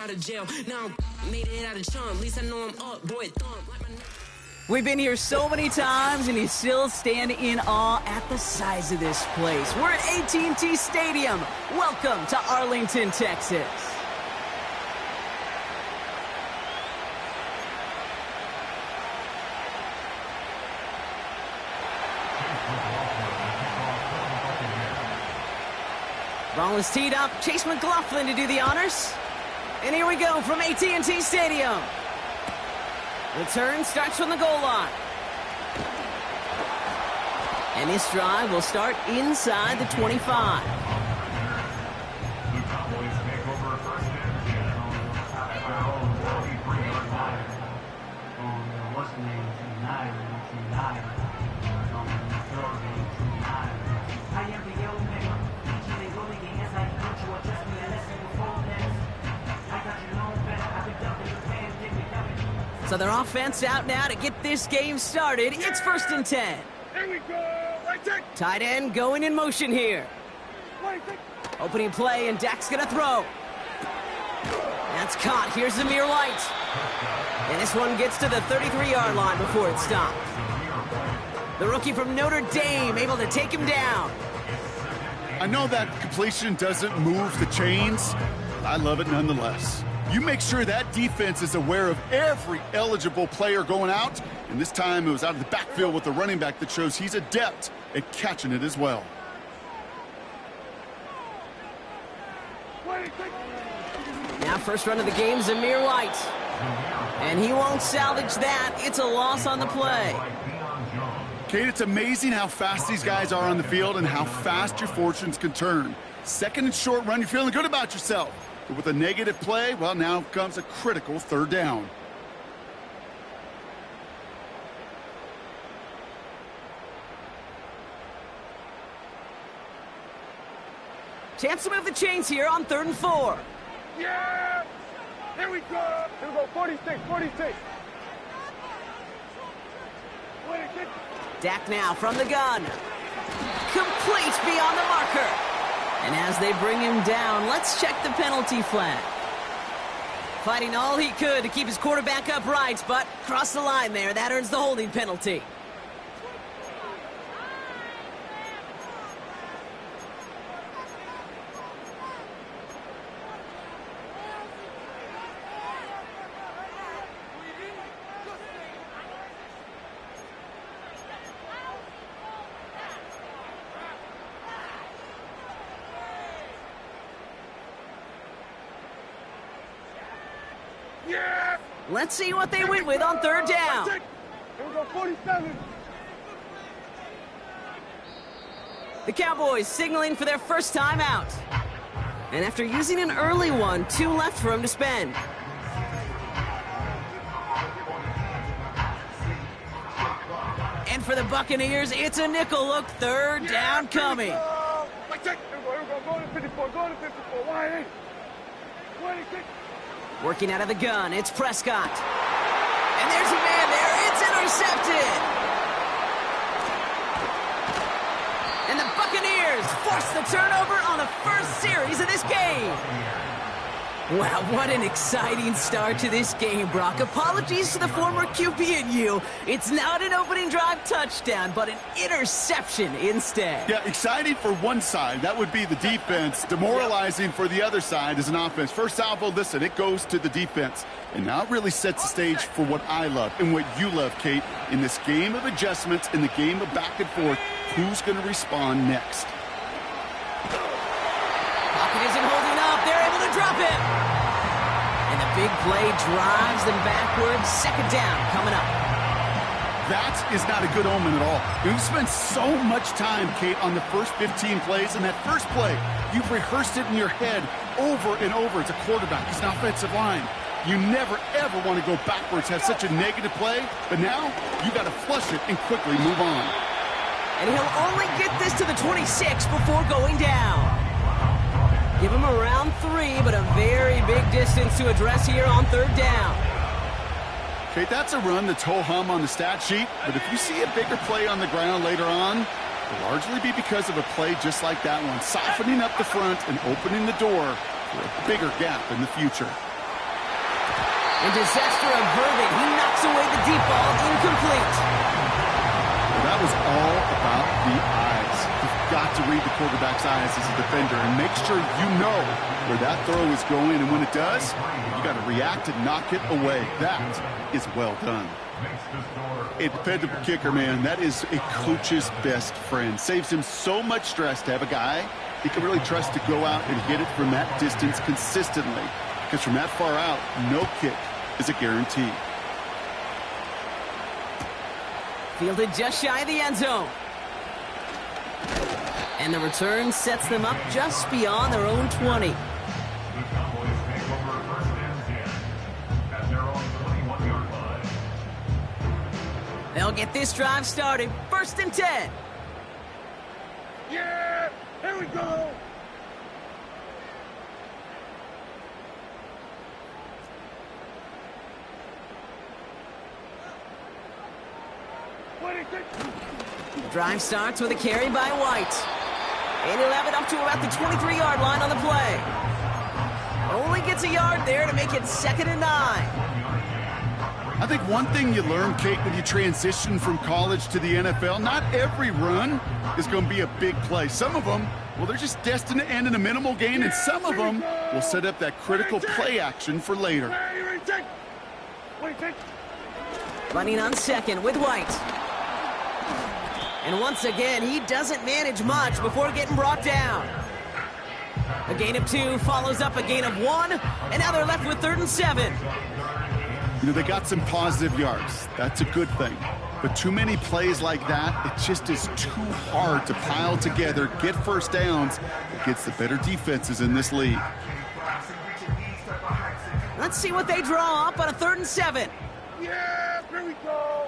Out of jail, now made it out of charm. At least I know I'm up, boy. We've been here so many times, and you still stand in awe at the size of this place. We're at AT&T Stadium. Welcome to Arlington, Texas. Ball is teed up. Chase McLaughlin to do the honors. And here we go from AT&T Stadium. The turn starts from the goal line. And this drive will start inside the 25. So their offense out now to get this game started. It's 1st and 10. Here we go. Tight end going in motion here. Opening play, and Dak's going to throw. That's caught. Here's Zamir White. And this one gets to the 33-yard line before it stopped. The rookie from Notre Dame able to take him down. I know that completion doesn't move the chains, but I love it nonetheless. You make sure that defense is aware of every eligible player going out, and this time it was out of the backfield with the running back that shows he's adept at catching it as well. Now first run of the game, Zamir White. And he won't salvage that. It's a loss on the play. Kate, it's amazing how fast these guys are on the field and how fast your fortunes can turn. Second and short run, you're feeling good about yourself. But with a negative play, well, now comes a critical 3rd down. Chance to move the chains here on 3rd and 4. Yeah! Here we go! Here we go, 46, 46. Dak now from the gun. Complete beyond the marker. And as they bring him down, let's check the penalty flag. Fighting all he could to keep his quarterback upright, but crossed the line there. That earns the holding penalty. Yeah! Let's see what they went with on 3rd down. Here we go, 47. The Cowboys signaling for their first time out. And after using an early one, 2 left for him to spend. And for the Buccaneers, it's a nickel look. 3rd down coming. Here we go, go to 54, go to 54. Why? 26. Working out of the gun, it's Prescott. And there's a man there. It's intercepted. And the Buccaneers force the turnover on the first series of this game. Wow, what an exciting start to this game, Brock. Apologies to the former QB and you. It's not an opening drive touchdown, but an interception instead. Yeah, exciting for one side. That would be the defense. Demoralizing for the other side as an offense. First salvo, listen, it goes to the defense. And now it really sets the stage for what I love and what you love, Kate. In this game of adjustments, in the game of back and forth, who's going to respond next? Pocket isn't holding up. They're able to drop it. And the big play drives them backwards. 2nd down coming up. That is not a good omen at all. You've spent so much time, Kate, on the first 15 plays. And that first play, you've rehearsed it in your head over and over. It's a quarterback. It's an offensive line. You never, ever want to go backwards, have such a negative play. But now, you got to flush it and quickly move on. And he'll only get this to the 26 before going down. Give him around 3, but a very big distance to address here on 3rd down. Okay, that's a run that's ho-hum on the stat sheet, but if you see a bigger play on the ground later on, it'll largely be because of a play just like that. that one, softening up the front and opening the door for a bigger gap in the future. And disaster averted. He knocks away the deep ball, incomplete. Well, that was all about the eyes. You've got to read the quarterback's eyes as a defender and make sure you know where that throw is going. And when it does, you got to react and knock it away. That is well done. A dependable kicker, man, that is a coach's best friend. Saves him so much stress to have a guy he can really trust to go out and hit it from that distance consistently. Because from that far out, no kick is a guarantee. Fielded just shy of the end zone. And the return sets them up just beyond their own 20. They'll get this drive started. 1st and 10. Yeah! Here we go! The drive starts with a carry by White. And he'll have it up to about the 23-yard line on the play. Only gets a yard there to make it 2nd and 9. I think one thing you learn, Kate, when you transition from college to the NFL, not every run is going to be a big play. Some of them, well, they're just destined to end in a minimal gain, and some of them will set up that critical play action for later. Running on 2nd with White. And once again, he doesn't manage much before getting brought down. A gain of 2 follows up a gain of 1, and now they're left with 3rd and 7. You know, they got some positive yards. That's a good thing. But too many plays like that, it just is too hard to pile together, get first downs against the better defenses in this league. Let's see what they draw up on a 3rd and 7. Yeah, here we go.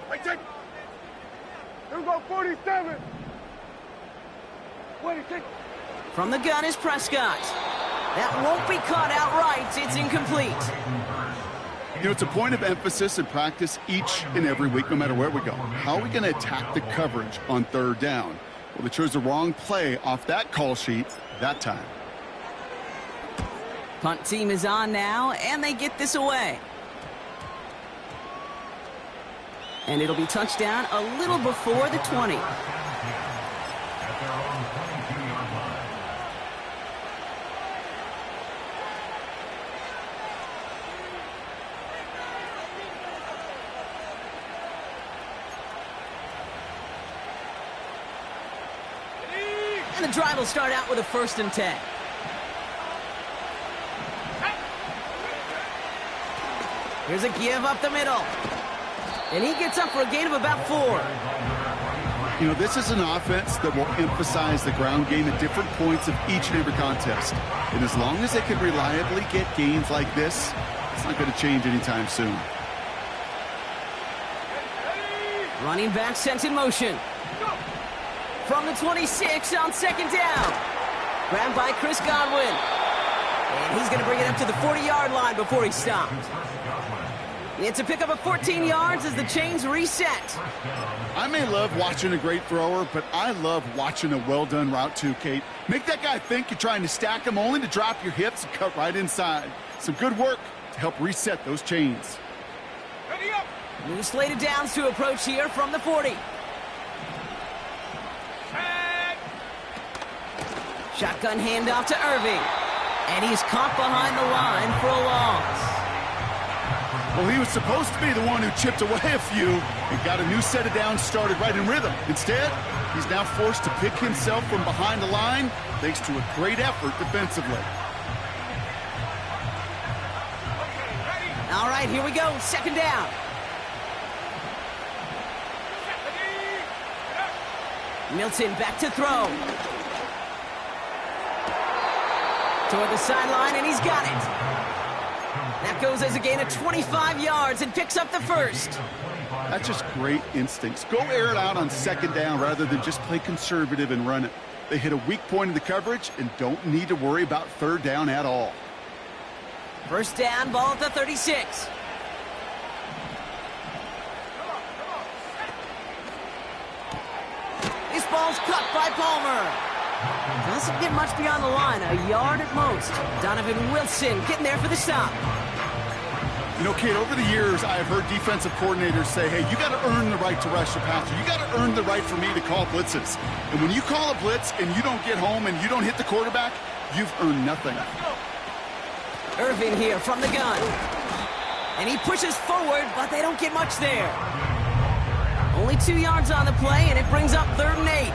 Here we go, 47. 26. From the gun is Prescott. That won't be caught outright. It's incomplete. You know, it's a point of emphasis in practice each and every week, no matter where we go. How are we going to attack the coverage on 3rd down? Well, they chose the wrong play off that call sheet that time. Punt team is on now, and they get this away. And it'll be touchdown a little before the 20. And the drive will start out with a 1st and 10. Here's a give up the middle. And he gets up for a gain of about 4. You know, this is an offense that will emphasize the ground game at different points of each and every contest. And as long as they can reliably get gains like this, it's not going to change anytime soon. Running back sent in motion. From the 26 on 2nd down. Grabbed by Chris Godwin. And he's going to bring it up to the 40-yard line before he stopped. It's a pickup of 14 yards as the chains reset. I may love watching a great thrower, but I love watching a well-done route too, Kate. Make that guy think you're trying to stack him only to drop your hips and cut right inside. Some good work to help reset those chains. Ready up. New slated downs to approach here from the 40. Shotgun handoff to Irving. And he's caught behind the line for a loss. Well, he was supposed to be the one who chipped away a few and got a new set of downs started right in rhythm. Instead, he's now forced to pick himself from behind the line thanks to a great effort defensively. All right, here we go. 2nd down. Milton back to throw. Toward the sideline, and he's got it. That goes as a gain of 25 yards and picks up the 1st. That's just great instincts. Go air it out on 2nd down rather than just play conservative and run it. They hit a weak point in the coverage and don't need to worry about 3rd down at all. 1st down, ball at the 36. This ball's cut by Palmer. Doesn't get much beyond the line, a yard at most. Donovan Wilson getting there for the stop. You know, Kate, over the years, I have heard defensive coordinators say, hey, you got to earn the right to rush your passer. You got to earn the right for me to call blitzes. And when you call a blitz and you don't get home and you don't hit the quarterback, you've earned nothing. Irving here from the gun. And he pushes forward, but they don't get much there. Only 2 yards on the play, and it brings up 3rd and 8.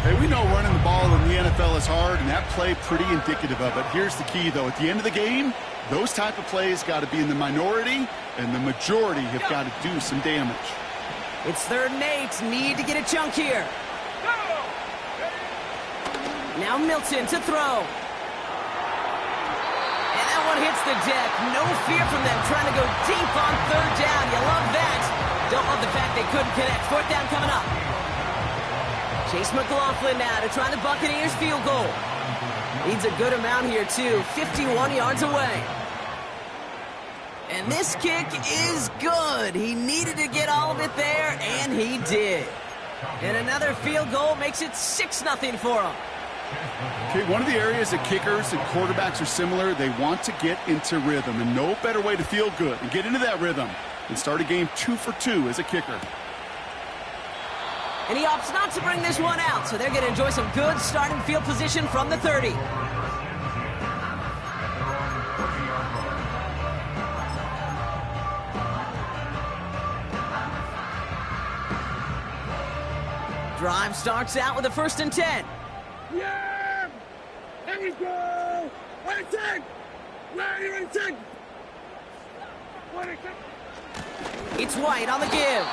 Hey, we know running the ball in the NFL is hard, and that play pretty indicative of it. Here's the key, though. At the end of the game, those type of plays got to be in the minority, and the majority have got to do some damage. It's 3rd and 8. Need to get a chunk here. Now Milton to throw. And that one hits the deck. No fear from them trying to go deep on 3rd down. You love that. Don't love the fact they couldn't connect. 4th down coming up. Chase McLaughlin now to try the Buccaneers field goal. Needs a good amount here, too. 51 yards away. And this kick is good. He needed to get all of it there, and he did. And another field goal makes it 6-0 for him. Okay, one of the areas that kickers and quarterbacks are similar, they want to get into rhythm. And no better way to feel good and get into that rhythm than start a game 2 for 2 as a kicker. And he opts not to bring this one out, so they're going to enjoy some good starting field position from the 30. Drive starts out with a 1st and 10. Yeah! Here we go! Ready, take! Ready, take! Ready, take! It's White on the give.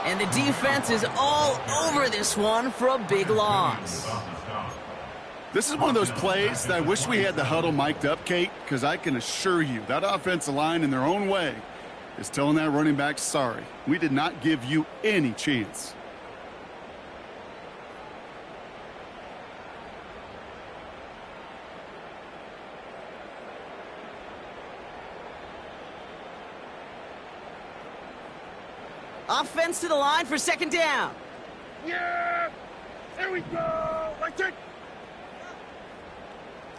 And the defense is all over this one for a big loss. This is one of those plays that I wish we had the huddle mic'd up, Kate, because I can assure you that offensive line in their own way is telling that running back, sorry, we did not give you any chance. Offense to the line for 2nd down. Yeah! Here we go! Right, take!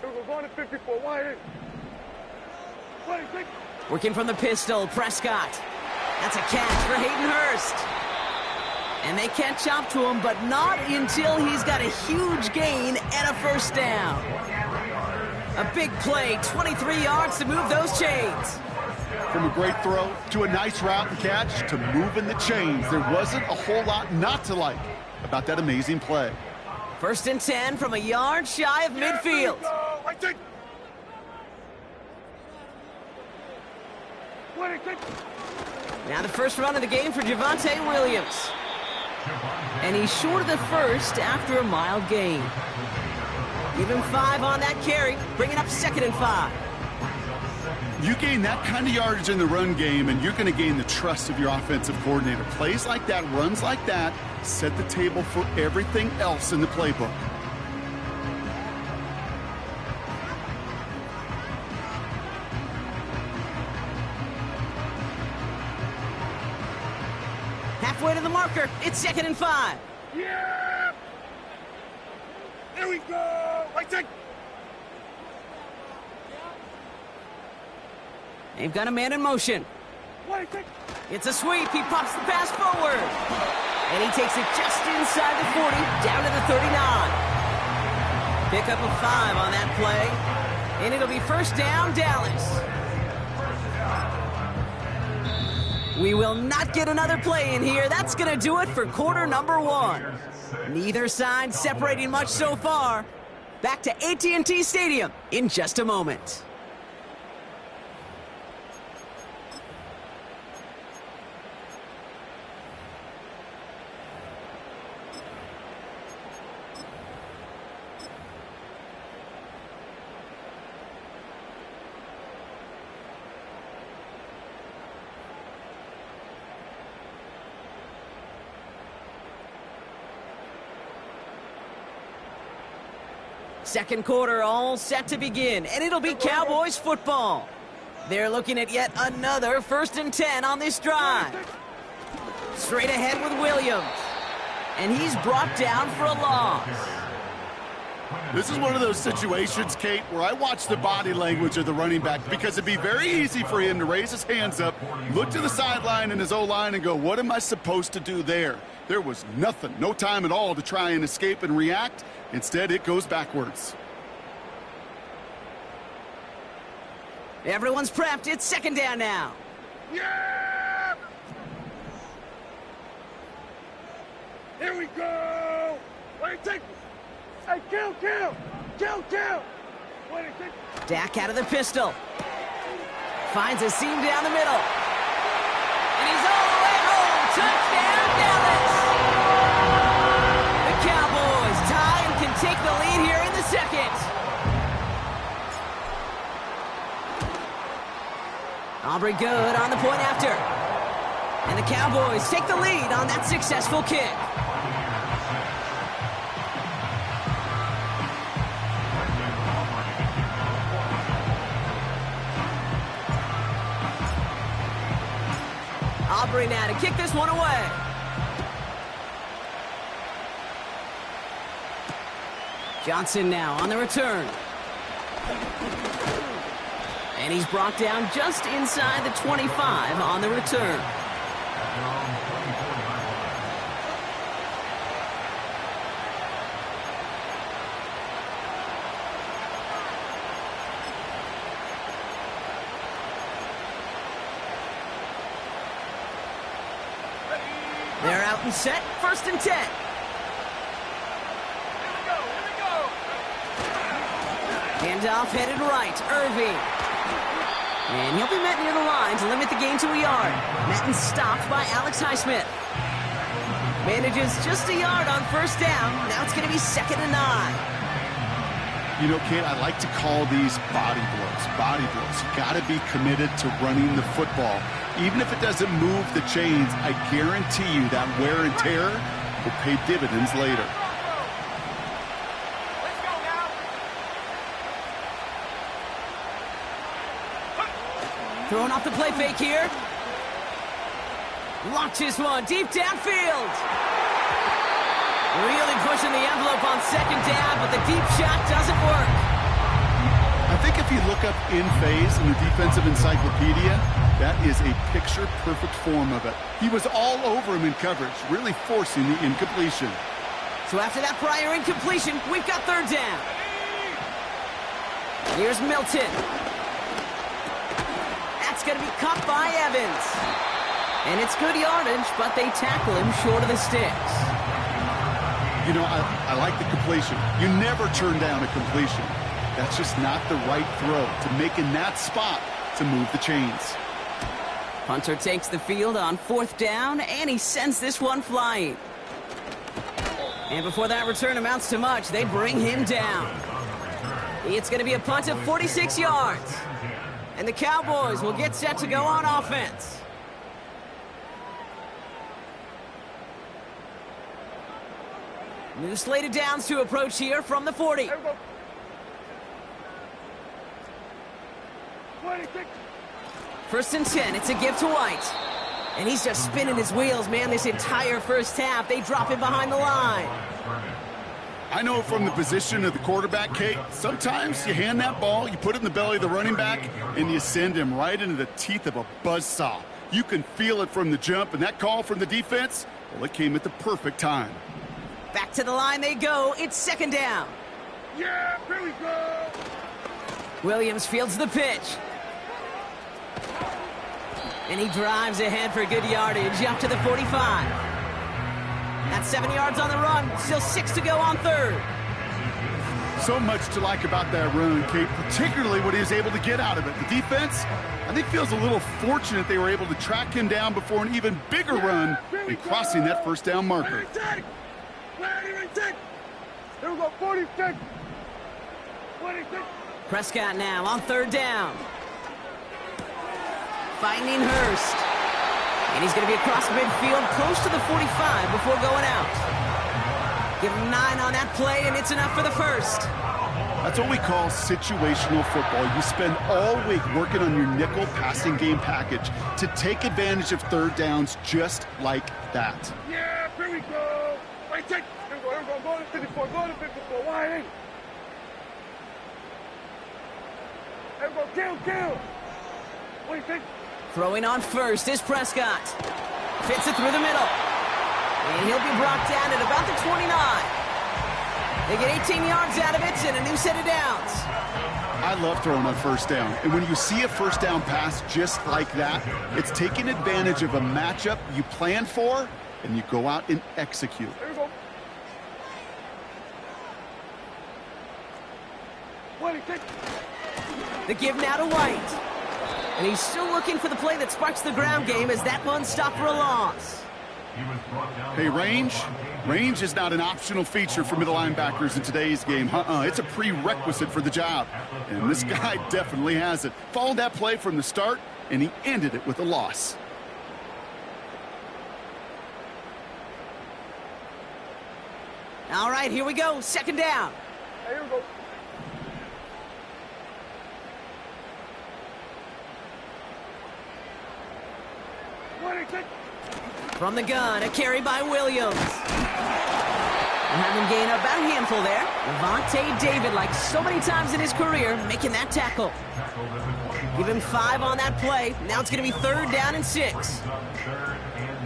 Here we go, going to 54. Wide. Ready, take! Working from the pistol, Prescott. That's a catch for Hayden Hurst. And they catch up to him, but not until he's got a huge gain and a 1st down. A big play, 23 yards to move those chains. From a great throw to a nice route and catch to moving the chains, there wasn't a whole lot not to like about that amazing play. 1st and 10 from a yard shy of midfield. Right, take! Ready, take! Now the first run of the game for Javonte Williams. And he's short of the first after a mild gain. Give him 5 on that carry, bringing up 2nd and 5. You gain that kind of yardage in the run game, and you're going to gain the trust of your offensive coordinator. Plays like that, runs like that, set the table for everything else in the playbook. Halfway to the marker, it's 2nd and 5. Yeah! Here we go! Right, take! They've got a man in motion. Ready, take! It's a sweep. He pops the pass forward. And he takes it just inside the 40, down to the 39. Pick up a 5 on that play. And it'll be 1st down, Dallas. We will not get another play in here. That's going to do it for quarter number 1. Neither side separating much so far. Back to AT&T Stadium in just a moment. Second quarter all set to begin, and it'll be Cowboys football. They're looking at yet another 1st and 10 on this drive. Straight ahead with Williams. And he's brought down for a loss. This is one of those situations, Kate, where I watch the body language of the running back because it'd be very easy for him to raise his hands up, look to the sideline in his O-line and go, what am I supposed to do there? There was nothing, no time at all to try and escape and react. Instead, it goes backwards. Everyone's prepped. It's second down now. Yeah! Here we go! Wait, take this. Hey, kill! 26. Dak out of the pistol. Finds a seam down the middle. And he's all the way home. Touchdown, Dallas! The Cowboys tie and can take the lead here in the second. Aubrey good on the point after. And the Cowboys take the lead on that successful kick. Aubrey now to kick this one away. Johnson now on the return. And he's brought down just inside the 25 on the return. They're out and set, 1st and 10. Handoff headed right, Irving. And he'll be met near the line to limit the gain to a yard. Met and stopped by Alex Highsmith. Manages just a yard on 1st down. Now it's going to be 2nd and 9. You know, Kate, I like to call these body blows. Body blows. You got to be committed to running the football. Even if it doesn't move the chains, I guarantee you that wear and tear will pay dividends later. Throwing off the play fake here. Launches one deep downfield. Really pushing the envelope on 2nd down, but the deep shot doesn't work. I think if you look up in phase in the defensive encyclopedia, that is a picture-perfect form of it. He was all over him in coverage, really forcing the incompletion. So after that prior incompletion, we've got 3rd down. Here's Milton. That's going to be caught by Evans. And it's good yardage, but they tackle him short of the sticks. You know, I like the completion. You never turn down a completion. That's just not the right throw to make in that spot to move the chains. Punter takes the field on 4th down, and he sends this one flying. And before that return amounts to much, they bring him down. It's going to be a punt of 46 yards. And the Cowboys will get set to go on offense. New slate of downs to approach here from the 40. 26. 1st and 10, it's a give to White. And he's just spinning his wheels, man, this entire 1st half. They drop him behind the line. I know from the position of the quarterback, Kate, sometimes you hand that ball, you put it in the belly of the running back, and you send him right into the teeth of a buzzsaw. You can feel it from the jump, and that call from the defense, well, it came at the perfect time. Back to the line they go. It's 2nd down. Yeah, here we go. Williams fields the pitch. And he drives ahead for good yardage up to the 45. That's 7 yards on the run. Still 6 to go on 3rd. So much to like about that run, Kate, particularly what he was able to get out of it. The defense, I think, feels a little fortunate they were able to track him down before an even bigger run in crossing that 1st down marker. Here we go, 46. 26. Prescott now on 3rd down. Finding Hurst. And he's going to be across midfield close to the 45 before going out. Give him 9 on that play, and it's enough for the 1st. That's what we call situational football. You spend all week working on your nickel passing game package to take advantage of 3rd downs just like that. Yeah, here we go. Wait, take. Here we go. Go to 54. Go to 54. Wide eight. Let's go, kill. 26. Throwing on first is Prescott. Fits it through the middle. And he'll be brought down at about the 29. They get 18 yards out of it and a new set of downs. I love throwing on first down. And when you see a first down pass just like that, it's taking advantage of a matchup you plan for, and you go out and execute. There we go. 26. The give now to White. And he's still looking for the play that sparks the ground game as that one stopped for a loss. Hey, range is not an optional feature for middle linebackers in today's game. It's a prerequisite for the job. And this guy definitely has it. Followed that play from the start, and he ended it with a loss. All right, here we go. Second down. Hey, here we go. From the gun, a carry by Williams. And have him gain about a handful there. Levante David, like so many times in his career, making that tackle. Give him 5 on that play. Now it's going to be 3rd down and 6.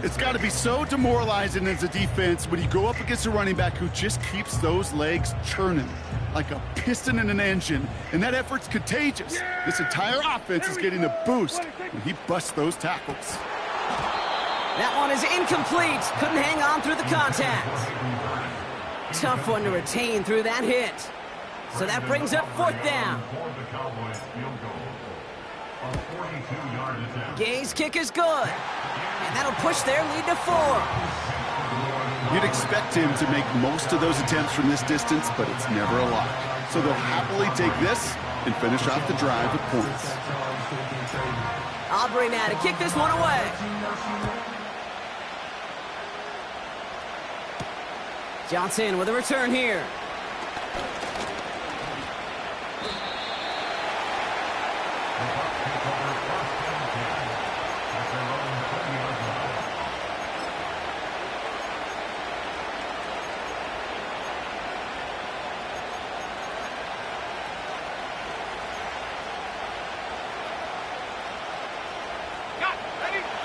It's got to be so demoralizing as a defense when you go up against a running back who just keeps those legs churning like a piston in an engine, and that effort's contagious. This entire offense is getting a boost when he busts those tackles. That one is incomplete. Couldn't hang on through the contact. Tough one to retain through that hit. So that brings up 4th down. Gay's kick is good. And that'll push their lead to 4. You'd expect him to make most of those attempts from this distance, but it's never a lot. So they'll happily take this and finish off the drive with points. Aubrey now to kick this one away. Johnson with a return here.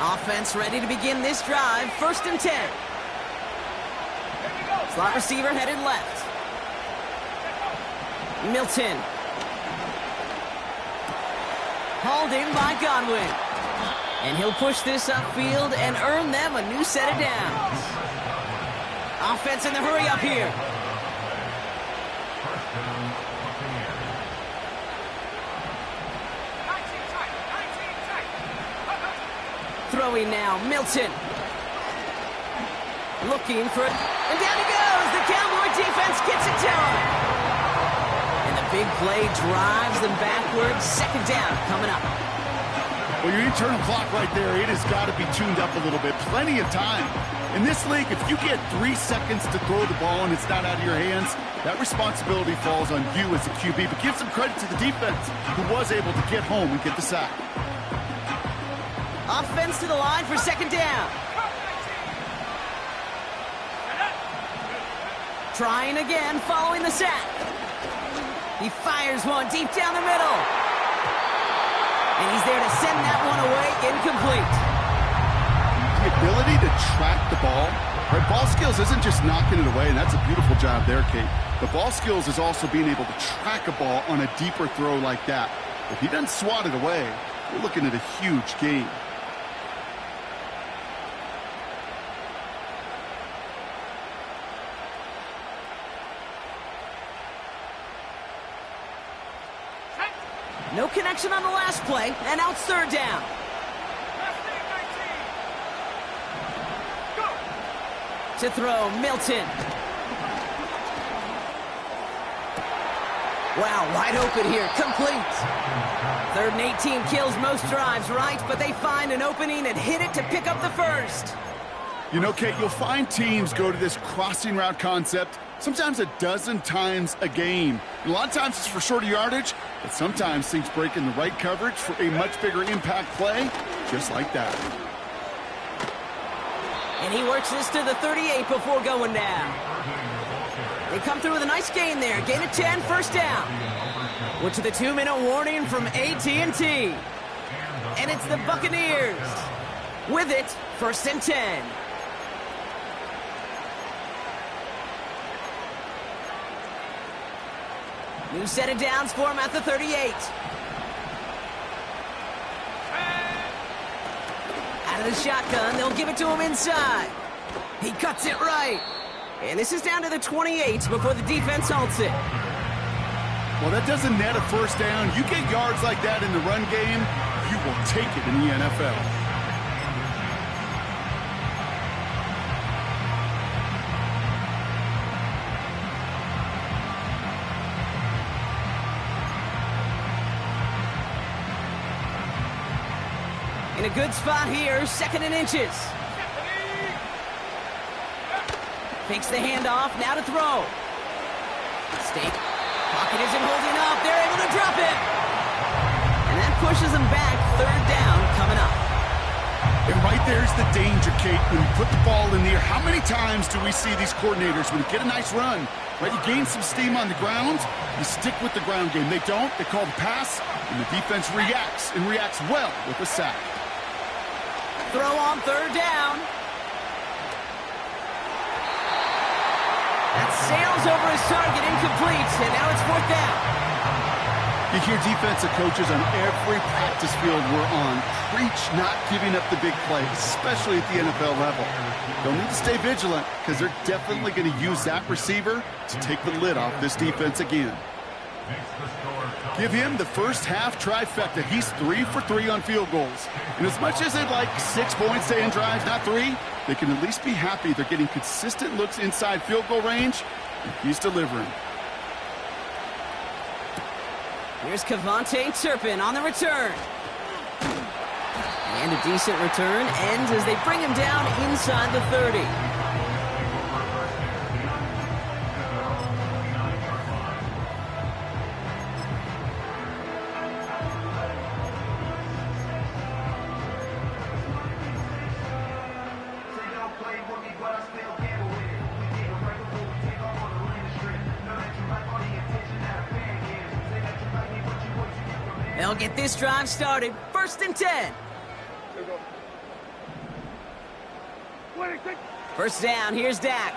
Offense ready to begin this drive. 1st and 10. Slot receiver headed left. Milton. Hauled in by Godwin. And he'll push this upfield and earn them a new set of downs. Offense in the hurry up here. Throwing now, Milton. Looking for it. And down he goes. The Cowboy defense gets it to him. And the big play drives them backwards. 2nd down coming up. Well, your internal clock right there, it has got to be tuned up a little bit. Plenty of time. In this league, if you get 3 seconds to throw the ball and it's not out of your hands, that responsibility falls on you as a QB. But give some credit to the defense, who was able to get home and get the sack. Offense to the line for 2nd down. Trying again following the sack. He fires one deep down the middle. And he's there to send that one away, incomplete. The ability to track the ball, right? Ball skills isn't just knocking it away, and that's a beautiful job there, Kate. But ball skills is also being able to track a ball on a deeper throw like that. If he doesn't swat it away, we're looking at a huge gain. No connection on the last play, and now it's 3rd down. To throw, Milton. Wow, wide open here, complete. 3rd and 18 kills most drives, right? But they find an opening and hit it to pick up the 1st. You know, Kate, you'll find teams go to this crossing route concept sometimes a dozen times a game. And a lot of times it's for shorter yardage, but sometimes things break in the right coverage for a much bigger impact play, just like that. And he works this to the 38 before going down. They come through with a nice gain there. Gain of 10, 1st down. We're to the 2-minute warning from AT&T. And it's the Buccaneers. With it, 1st and 10. New set of downs for him at the 38. Out of the shotgun, they'll give it to him inside. He cuts it right. And this is down to the 28 before the defense halts it. Well, that doesn't net a first down. You get yards like that in the run game, you will take it in the NFL. In a good spot here, 2nd and inches. Fakes the handoff, now to throw. State pocket isn't holding up, they're able to drop it. And that pushes them back, 3rd down coming up. And right there's the danger, Kate, when you put the ball in the air. How many times do we see these coordinators, when you get a nice run, right, you gain some steam on the ground, you stick with the ground game. They don't, they call the pass, and the defense reacts, and reacts well with a sack. Throw on 3rd down. That sails over his target, incomplete, and now it's 4th down. You hear defensive coaches on every practice field we're on preach not giving up the big play, especially at the NFL level. They'll need to stay vigilant because they're definitely going to use that receiver to take the lid off this defense again. Give him the first half trifecta. He's 3 for 3 on field goals. And as much as they'd like 6 points to end drives, not 3, they can at least be happy they're getting consistent looks inside field goal range, and he's delivering. Here's Cavante Turpin on the return. And a decent return ends as they bring him down inside the 30. They'll get this drive started. 1st and 10. 1st down, here's Dak.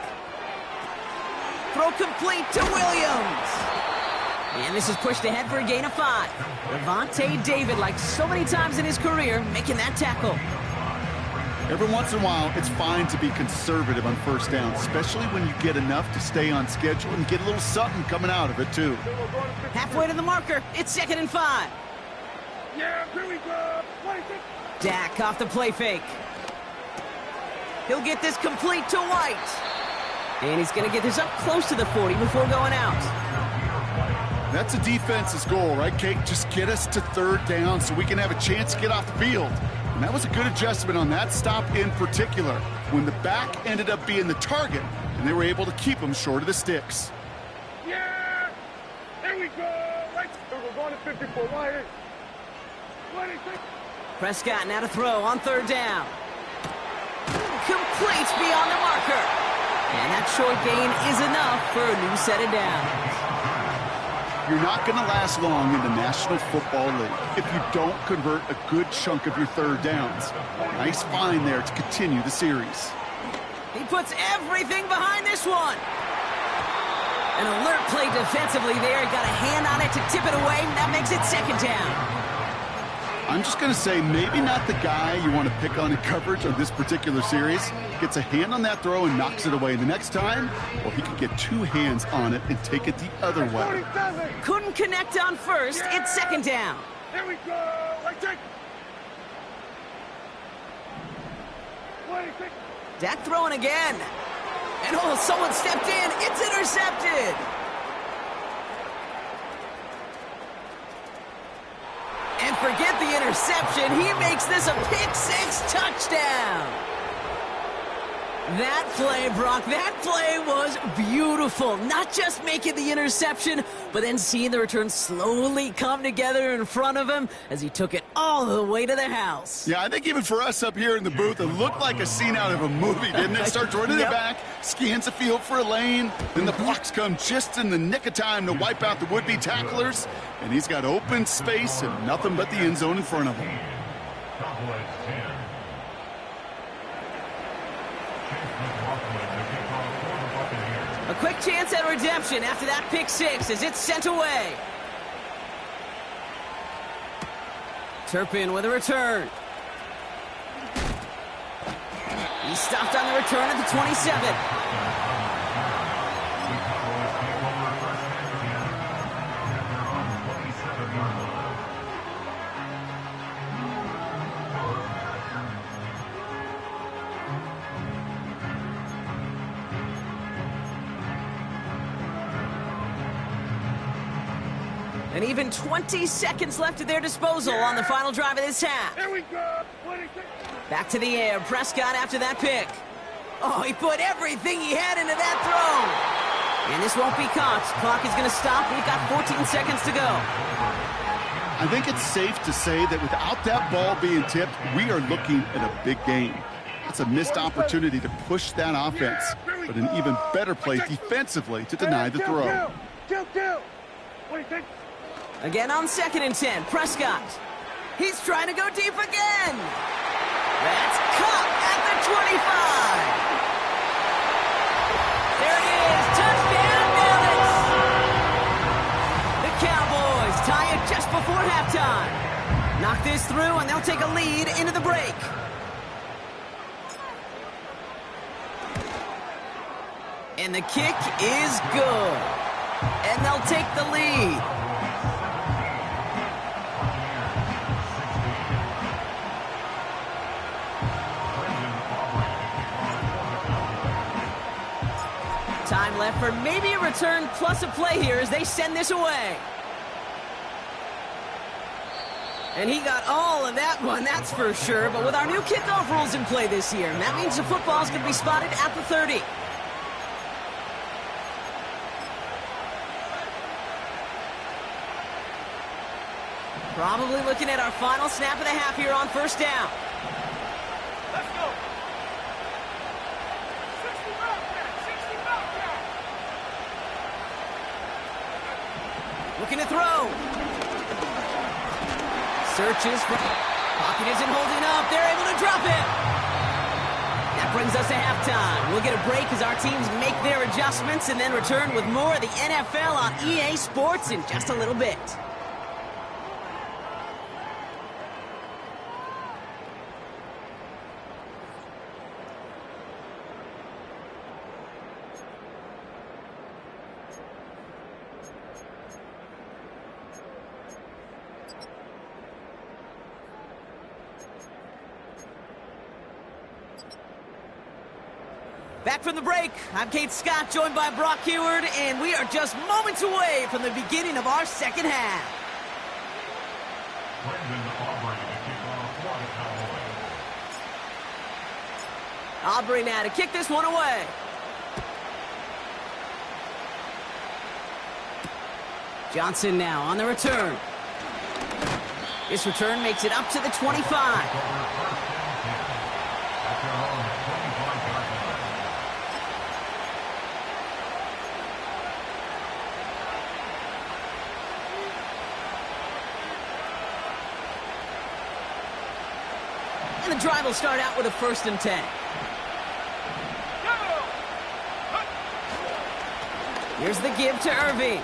Throw complete to Williams. And this is pushed ahead for a gain of 5. Lavonte David, like so many times in his career, making that tackle. Every once in a while, it's fine to be conservative on 1st down, especially when you get enough to stay on schedule and get a little something coming out of it, too. Halfway to the marker, it's 2nd and 5. Yeah, here we go. Dak off the play fake. He'll get this complete to White. And he's going to get this up close to the 40 before going out. That's a defense's goal, right, Kate? Just get us to 3rd down so we can have a chance to get off the field. And that was a good adjustment on that stop in particular, when the back ended up being the target, and they were able to keep him short of the sticks. Yeah! Here we go! Right. We're going to 54. Right here. 26. Prescott now to throw on 3rd down. Complete beyond the marker. And that short gain is enough for a new set of downs. You're not going to last long in the National Football League if you don't convert a good chunk of your 3rd downs. Nice find there to continue the series. He puts everything behind this one. An alert play defensively there. Got a hand on it to tip it away. That makes it 2nd down. I'm just going to say maybe not the guy you want to pick on in coverage on this particular series. Gets a hand on that throw and knocks it away. The next time, well, he could get 2 hands on it and take it the other way. Couldn't connect on 1st. Yeah. It's 2nd down. Here we go. Right check. Dak throwing again. And oh, someone stepped in. It's intercepted. And forget the interception. He makes this a pick-6 touchdown. That play, Brock, that play was beautiful. Not just making the interception, but then seeing the return slowly come together in front of him as he took it all the way to the house. Yeah, I think even for us up here in the booth, it looked like a scene out of a movie, didn't it? Starts running it back, scans the field for a lane, then the blocks come just in the nick of time to wipe out the would-be tacklers, and he's got open space and nothing but the end zone in front of him. A quick chance at redemption after that pick six as it's sent away. Turpin with a return. He stopped on the return at the 27. And even 20 seconds left at their disposal on the final drive of this half. Here we go. 26. Back to the air. Prescott after that pick. Oh, he put everything he had into that throw. And this won't be caught. Clock is going to stop. We've got 14 seconds to go. I think it's safe to say that without that ball being tipped, we are looking at a big game. It's a missed opportunity to push that offense, but an even better play defensively to deny the throw. 2-2. 26. Again on 2nd and 10, Prescott. He's trying to go deep again. That's caught at the 25. There it is, touchdown Dallas. The Cowboys tie it just before halftime. Knock this through and they'll take a lead into the break. And the kick is good. And they'll take the lead. Time left for maybe a return plus a play here as they send this away. And he got all of that one, that's for sure. But with our new kickoff rules in play this year, that means the football's going to be spotted at the 30. Probably looking at our final snap of the half here on first down. Let's go. 60 Looking to throw. Searches for... Pocket isn't holding up. They're able to drop it. That brings us to halftime. We'll get a break as our teams make their adjustments and then return with more of the NFL on EA Sports in just a little bit. Back from the break, I'm Kate Scott, joined by Brock Huard, and we are just moments away from the beginning of our second half. Aubrey now to kick this one away. Johnson now on the return. This return makes it up to the 25. And the drive will start out with a 1st and 10. Here's the give to Irving.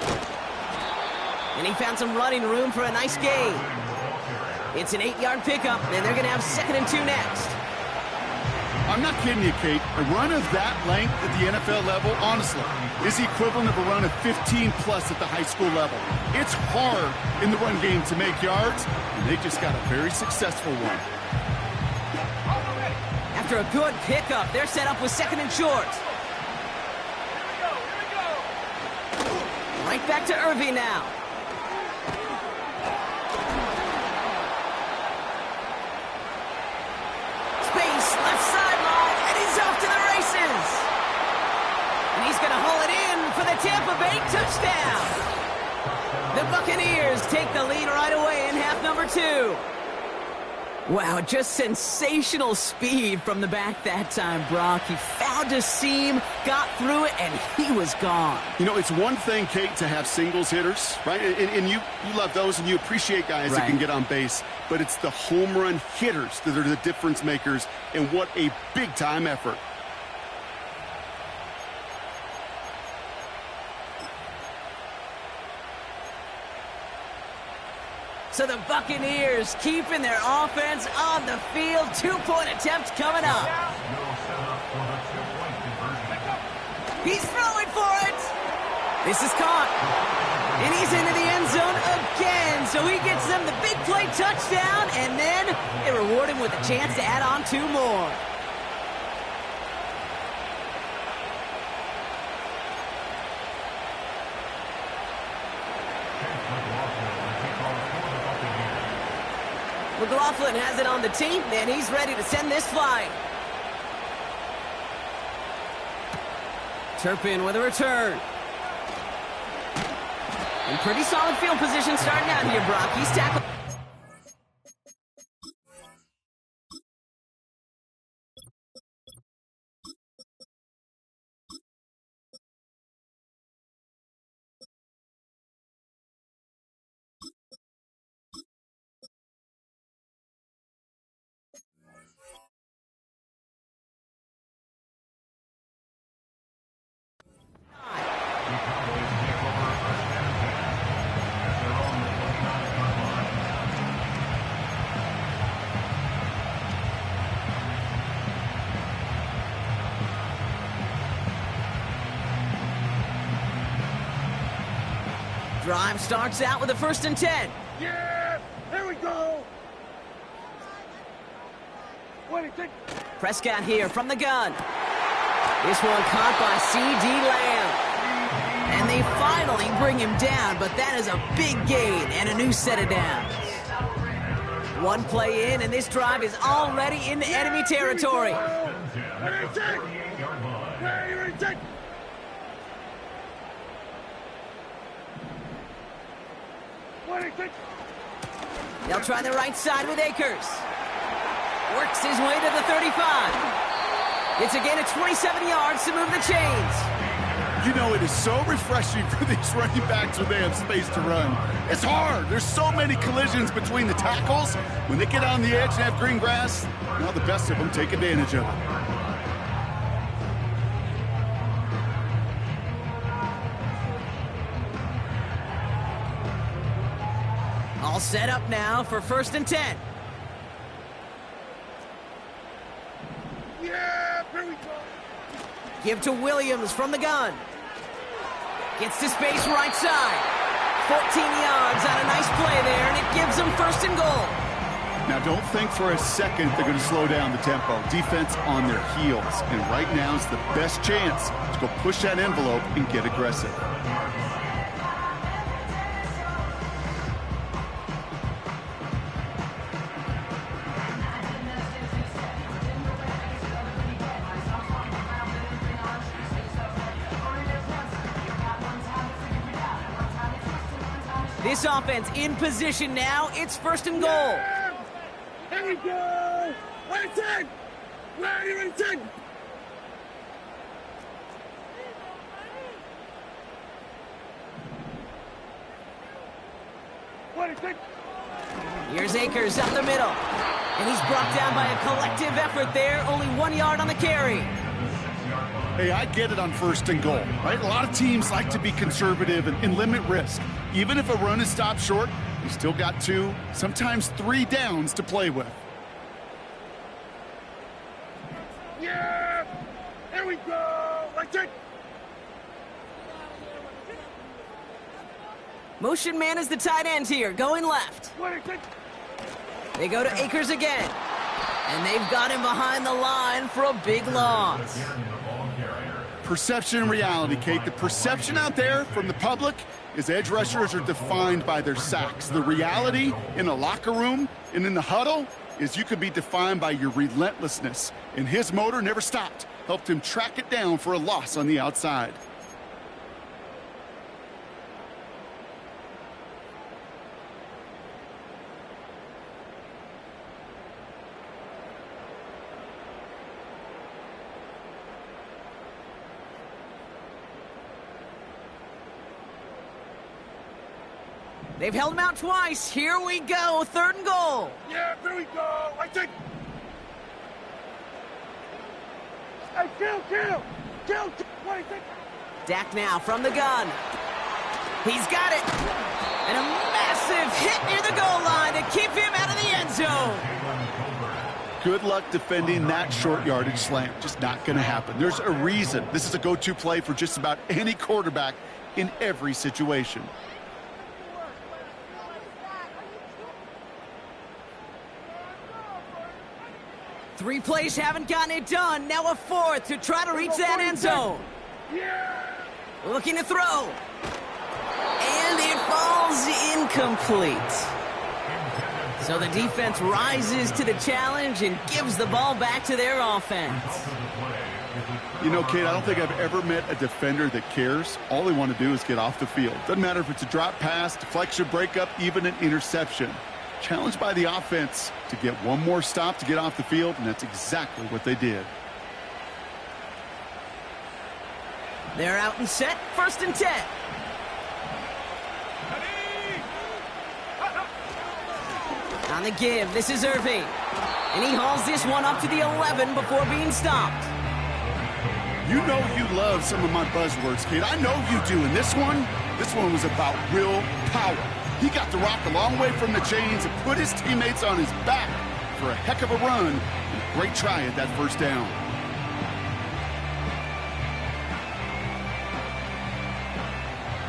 And he found some running room for a nice gain. It's an 8-yard pickup, and they're going to have 2nd and 2 next. I'm not kidding you, Kate. A run of that length at the NFL level, honestly, is the equivalent of a run of 15-plus at the high school level. It's hard in the run game to make yards, and they just got a very successful one. After a good pickup, they're set up with 2nd and short. Right back to Irving now. Space, left sideline, and he's off to the races. gonna haul it in for the Tampa Bay touchdown. The Buccaneers take the lead right away in half number 2. Wow, just sensational speed from the back that time, Brock. He found a seam, got through it, and he was gone. You know, it's one thing, Kate, to have singles hitters, right? And you love those, and you appreciate guys that can get on base. But it's the home run hitters that are the difference makers, and what a big-time effort. So the Buccaneers keeping their offense on the field. 2-point attempt coming up. He's throwing for it. This is caught. And he's into the end zone again. So he gets them the big play touchdown, and then they reward him with a chance to add on 2 more. McLaughlin has it on the team, and he's ready to send this flying. Turpin with a return. In pretty solid field position starting out here, Brock. He's tackled. Drive starts out with a 1st and 10. Yeah! Here we go! Prescott here from the gun. This one caught by C.D. Lamb. And they finally bring him down, but that is a big gain and a new set of downs. 1 play in, and this drive is already into enemy territory. They'll try the right side with Akers. Works his way to the 35. It's a gain of 27 yards to move the chains. You know, it is so refreshing for these running backs when they have space to run. It's hard. There's so many collisions between the tackles. When they get on the edge and have green grass, now the best of them take advantage of it. All set up now for 1st and 10. Yeah, here we go. Give to Williams from the gun. Gets to space right side. 14 yards on a nice play there, and it gives them 1st and goal. Now, don't think for a second they're going to slow down the tempo. Defense on their heels, and right now is the best chance to go push that envelope and get aggressive. This offense in position now. It's 1st and goal. Yeah! Here we go! Wait a sec! Where are you in sec? Wait a sec! Here's Akers up the middle. And he's brought down by a collective effort there. Only 1 yard on the carry. Hey, I get it on 1st and goal, right? A lot of teams like to be conservative and limit risk. Even if a run is stopped short, you still got 2, sometimes 3 downs to play with. Yeah! Here we go! Like that! Motion man is the tight end here, going left. What is it? They go to Akers again. And they've got him behind the line for a big loss. Perception and reality, Kate. The perception out there from the public is edge rushers are defined by their sacks. The reality in a locker room and in the huddle is you could be defined by your relentlessness. And his motor never stopped. Helped him track it down for a loss on the outside. They've held him out twice. Here we go, 3rd and goal. Yeah, there we go. Right there. Hey, kill. What do you think? Dak now from the gun. He's got it. And a massive hit near the goal line to keep him out of the end zone. Good luck defending that short yardage slam. Just not going to happen. There's a reason. This is a go-to play for just about any quarterback in every situation. Three plays haven't gotten it done. Now a 4th to try to reach that end zone. Looking to throw. And it falls incomplete. So the defense rises to the challenge and gives the ball back to their offense. You know, Kate, I don't think I've ever met a defender that cares. All they want to do is get off the field. Doesn't matter if it's a drop pass, deflection, breakup, even an interception. Challenged by the offense to get one more stop to get off the field, and that's exactly what they did. They're out and set, 1st and 10. On the give, this is Irving. And he hauls this one up to the 11 before being stopped. You know you love some of my buzzwords, Kate. I know you do. And this one was about real power. He got the rock a long way from the chains and put his teammates on his back for a heck of a run. And a great try at that 1st down.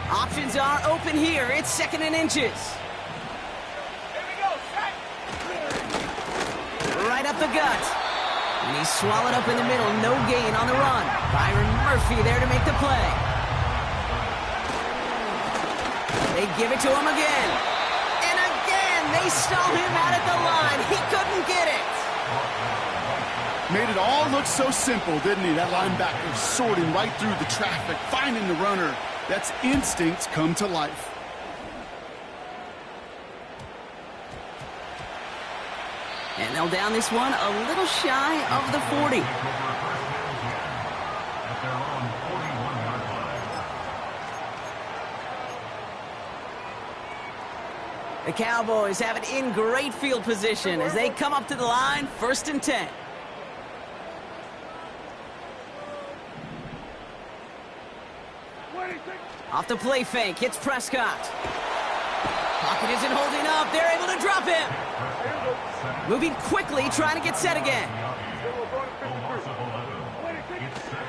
Options are open here. It's 2nd and inches. Right up the gut. And he's swallowed up in the middle. No gain on the run. Byron Murphy there to make the play. They give it to him again. And again, they stall him out at the line. He couldn't get it. Made it all look so simple, didn't he? That linebacker sorting right through the traffic, finding the runner. That's instincts come to life. And they'll down this one a little shy of the 40. The Cowboys have it in great field position as they come up to the line, 1st and 10. Off the play fake, hits Prescott. Pocket isn't holding up. They're able to drop him. Moving quickly, trying to get set again.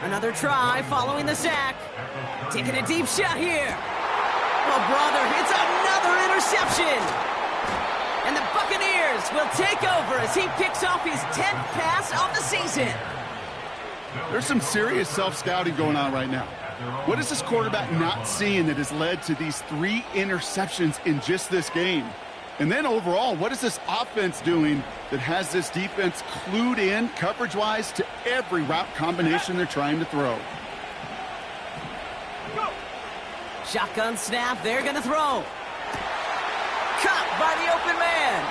Another try following the sack. Taking a deep shot here. Oh, brother, it's another interception. And the Buccaneers will take over as he picks off his 10th pass of the season. There's some serious self-scouting going on right now. What is this quarterback not seeing that has led to these 3 interceptions in just this game? And then overall, what is this offense doing that has this defense clued in coverage-wise to every route combination they're trying to throw? Shotgun snap, they're going to throw. Caught by the open man.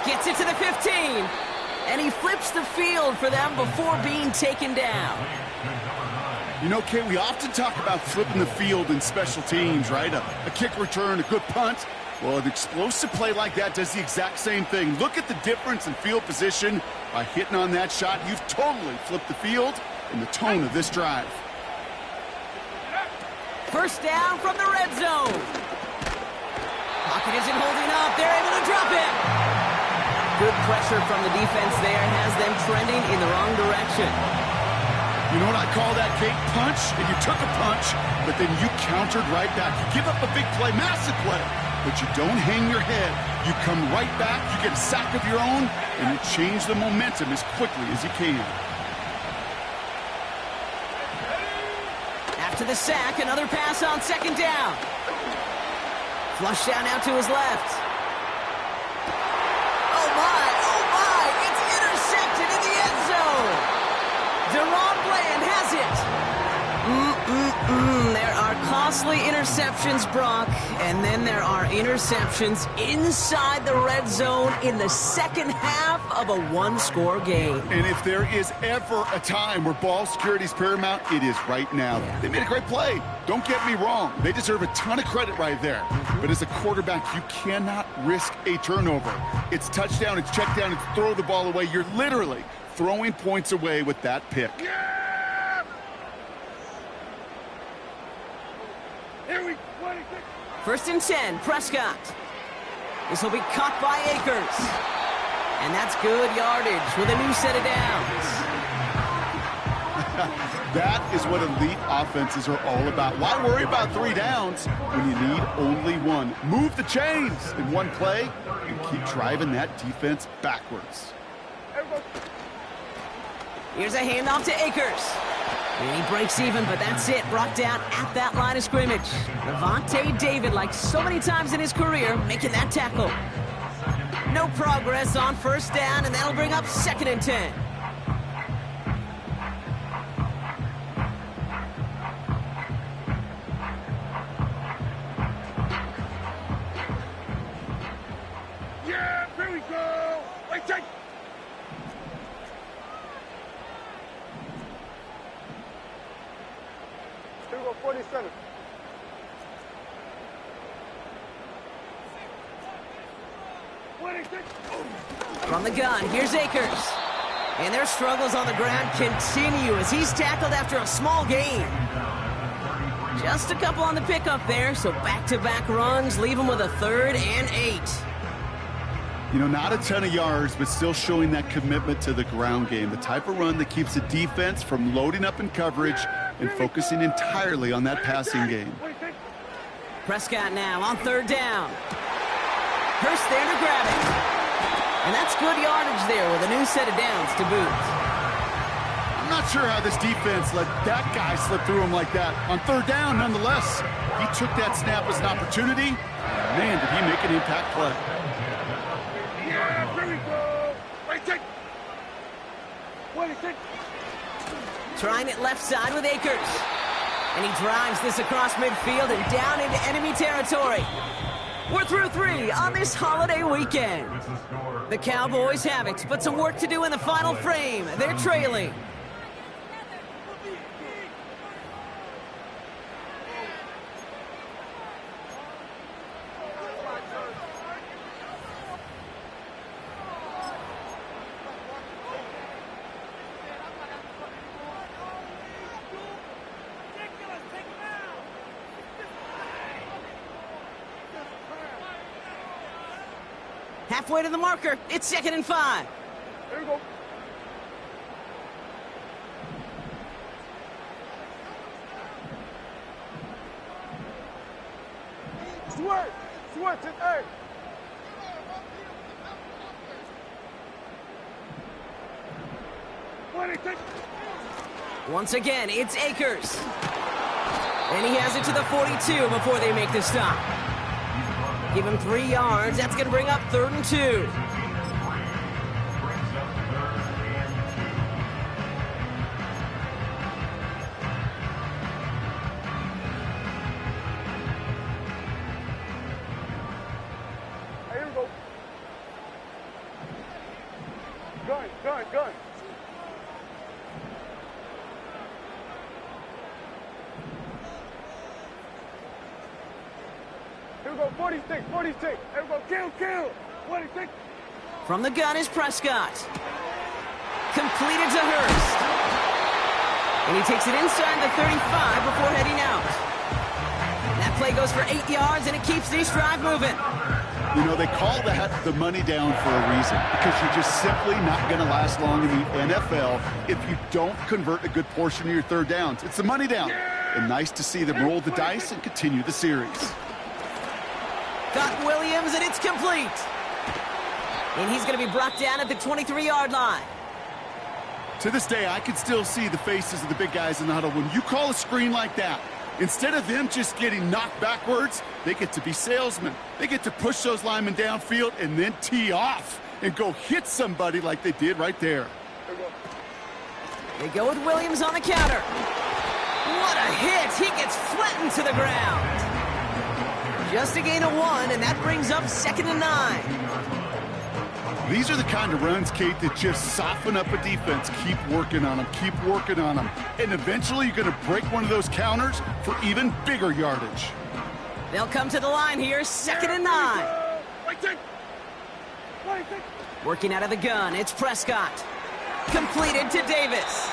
Gets it to the 15. And he flips the field for them before being taken down. You know, Kate, we often talk about flipping the field in special teams, right? A kick return, a good punt. Well, an explosive play like that does the exact same thing. Look at the difference in field position. By hitting on that shot, you've totally flipped the field and the tone of this drive. 1st down from the red zone. Pocket isn't holding up. They're able to drop it. Good pressure from the defense there has them trending in the wrong direction. You know what I call that, Kate? Punch, and you took a punch, but then you countered right back. You give up a big play, massive play, but you don't hang your head. You come right back, you get a sack of your own, and you change the momentum as quickly as you can. After the sack, another pass on 2nd down. Flush down out to his left. Oh my, it's intercepted in the end zone. Deron Bland has it. There are costly interceptions, Brock, and then there are interceptions inside the red zone in the second half of a one-score game. And if there is ever a time where ball security is paramount, it is right now. They made a great play. Don't get me wrong. They deserve a ton of credit right there. But as a quarterback, you cannot risk a turnover. It's touchdown, it's check down, it's throw the ball away. You're literally throwing points away with that pick. Here we go. 1st and 10, Prescott. This will be caught by Akers. And that's good yardage with a new set of downs. That is what elite offenses are all about. Why worry about 3 downs when you need only 1? Move the chains in one play and keep driving that defense backwards. Here's a handoff to Akers. And he breaks even, but that's it. Brought down at that line of scrimmage. Lavonte David, like so many times in his career, making that tackle. No progress on 1st down, and that'll bring up 2nd and 10. Yeah, here we go. Wait, take. Here we go, 47. From the gun, here's Akers. And their struggles on the ground continue as he's tackled after a small gain. Just a couple on the pickup there, so back-to-back runs leave him with a 3rd and 8. You know, not a ton of yards, but still showing that commitment to the ground game. The type of run that keeps the defense from loading up in coverage and focusing entirely on that passing game. Prescott now on 3rd down. Hurst there to grab it. And that's good yardage there with a new set of downs to boot. I'm not sure how this defense let that guy slip through him like that. On 3rd down, nonetheless, he took that snap as an opportunity. Man, did he make an impact play. Yeah, here we go. Wait, take. Wait, take. Trying it left side with Akers. And he drives this across midfield and down into enemy territory. We're through 3 on this holiday weekend. The Cowboys have it, but some work to do in the final frame. They're trailing. Halfway to the marker. It's 2nd and 5. Here we go. Switch it, hey. Once again, it's Akers. And he has it to the 42 before they make the stop. Give him 3 yards. That's going to bring up 3rd and 2. Here we go. Gun. Here we go, 46. Here we go, kill. 46. From the gun is Prescott. Completed to Hurst. And he takes it inside the 35 before heading out. That play goes for 8 yards, and it keeps this drive moving. You know, they call that the money down for a reason, because you're just simply not going to last long in the NFL if you don't convert a good portion of your 3rd downs. It's the money down. And nice to see them roll the dice and continue the series. Got Williams, and it's complete. And he's going to be brought down at the 23-yard line. To this day, I can still see the faces of the big guys in the huddle. When you call a screen like that, instead of them just getting knocked backwards, they get to be salesmen. They get to push those linemen downfield and then tee off and go hit somebody like they did right there. They go with Williams on the counter. what a hit! He gets flattened to the ground. Just a gain of 1, and that brings up 2nd and 9. These are the kind of runs, Kate, that just soften up a defense. Keep working on them, keep working on them. And eventually you're going to break one of those counters for even bigger yardage. They'll come to the line here, 2nd and 9. Working out of the gun, it's Prescott. Completed to Davis.